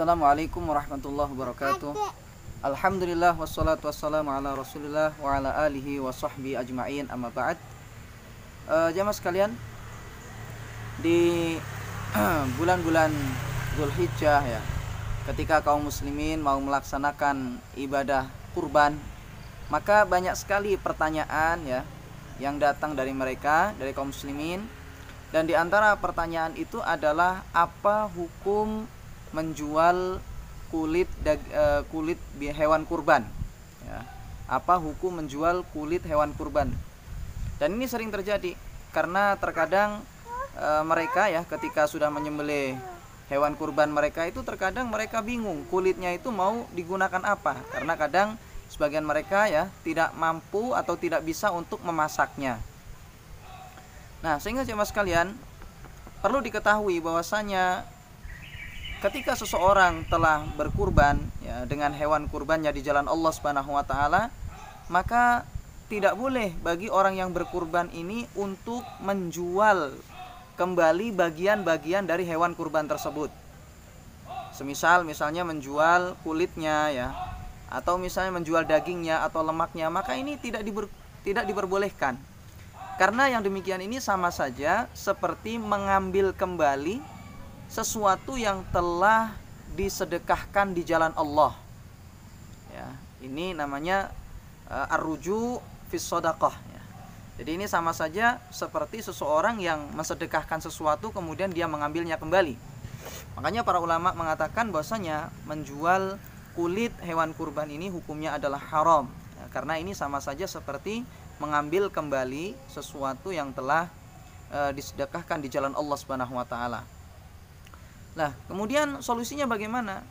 Assalamualaikum warahmatullahi wabarakatuh. Alhamdulillah wassalatu wassalamu ala rasulillah wa ala alihi wa sahbihi ajma'in, amma ba'd. Jamaah sekalian, di bulan-bulan Dzulhijjah ya, ketika kaum muslimin mau melaksanakan ibadah kurban, maka banyak sekali pertanyaan ya yang datang dari mereka, dari kaum muslimin. Dan di antara pertanyaan itu adalah apa hukum menjual kulit hewan kurban ya. Apa hukum menjual kulit hewan kurban? Dan ini sering terjadi karena terkadang mereka ya ketika sudah menyembelih hewan kurban mereka itu terkadang mereka bingung kulitnya itu mau digunakan apa, karena kadang sebagian mereka ya tidak mampu atau tidak bisa untuk memasaknya. Nah, sehingga jemaah sekalian perlu diketahui bahwasanya ketika seseorang telah berkurban ya dengan hewan kurbannya di jalan Allah Subhanahu wa taala, maka tidak boleh bagi orang yang berkurban ini untuk menjual kembali bagian-bagian dari hewan kurban tersebut. Misalnya menjual kulitnya ya, atau misalnya menjual dagingnya atau lemaknya, maka ini tidak diperbolehkan. Karena yang demikian ini sama saja seperti mengambil kembali sesuatu yang telah disedekahkan di jalan Allah. Ya, ini namanya ar-ruju fis shadaqah ya. Jadi ini sama saja seperti seseorang yang mensedekahkan sesuatu kemudian dia mengambilnya kembali. Makanya para ulama mengatakan bahwasanya menjual kulit hewan kurban ini hukumnya adalah haram ya, karena ini sama saja seperti mengambil kembali sesuatu yang telah disedekahkan di jalan Allah Subhanahu wa taala. Nah, kemudian solusinya bagaimana?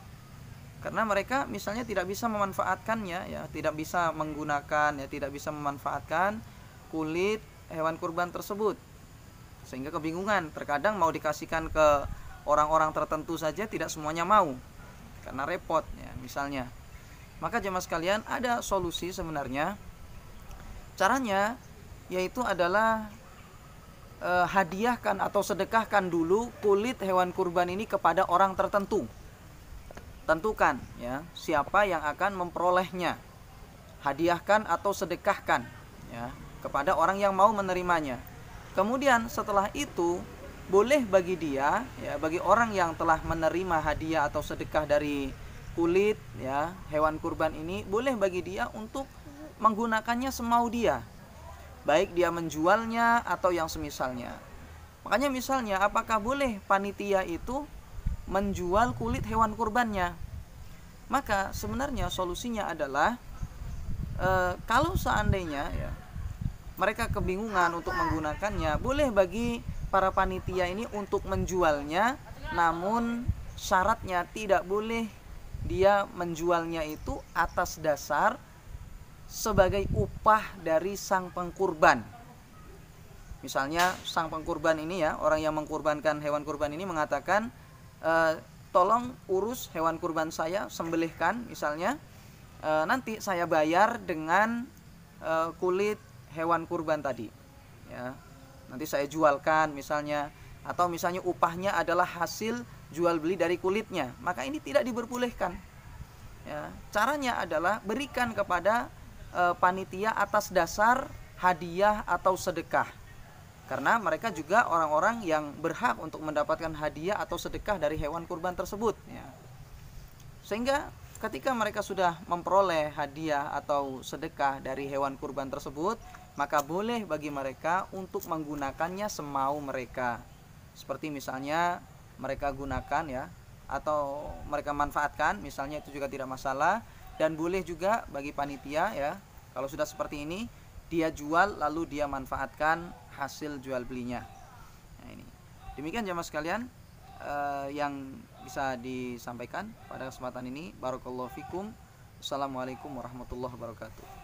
Karena mereka misalnya tidak bisa memanfaatkannya ya, tidak bisa menggunakan ya, tidak bisa memanfaatkan kulit hewan kurban tersebut. Sehingga kebingungan, terkadang mau dikasihkan ke orang-orang tertentu saja tidak semuanya mau. Karena repot ya, misalnya. Maka jemaah sekalian, ada solusi sebenarnya. Caranya yaitu adalah hadiahkan atau sedekahkan dulu kulit hewan kurban ini kepada orang tertentu. Tentukan ya siapa yang akan memperolehnya. Hadiahkan atau sedekahkan ya kepada orang yang mau menerimanya. Kemudian setelah itu boleh bagi dia ya, bagi orang yang telah menerima hadiah atau sedekah dari kulit ya hewan kurban ini, boleh bagi dia untuk menggunakannya semau dia, baik dia menjualnya atau yang semisalnya. Makanya misalnya apakah boleh panitia itu menjual kulit hewan kurbannya? Maka sebenarnya solusinya adalah kalau seandainya ya mereka kebingungan untuk menggunakannya, boleh bagi para panitia ini untuk menjualnya, namun syaratnya tidak boleh dia menjualnya itu atas dasar sebagai upah dari sang pengkurban. Misalnya sang pengkurban ini ya, orang yang mengkurbankan hewan kurban ini mengatakan, tolong urus hewan kurban saya, sembelihkan misalnya, nanti saya bayar dengan kulit hewan kurban tadi ya, nanti saya jualkan misalnya, atau misalnya upahnya adalah hasil jual beli dari kulitnya, maka ini tidak diperbolehkan ya. Caranya adalah berikan kepada panitia atas dasar hadiah atau sedekah, karena mereka juga orang-orang yang berhak untuk mendapatkan hadiah atau sedekah dari hewan kurban tersebut ya. Sehingga ketika mereka sudah memperoleh hadiah atau sedekah dari hewan kurban tersebut, maka boleh bagi mereka untuk menggunakannya semau mereka. Seperti misalnya mereka gunakan ya, atau mereka manfaatkan misalnya, itu juga tidak masalah. Dan boleh juga bagi panitia ya, kalau sudah seperti ini dia jual lalu dia manfaatkan hasil jual belinya. Nah, ini demikian jemaah sekalian yang bisa disampaikan pada kesempatan ini. Barakallahu fikum. Assalamualaikum warahmatullahi wabarakatuh.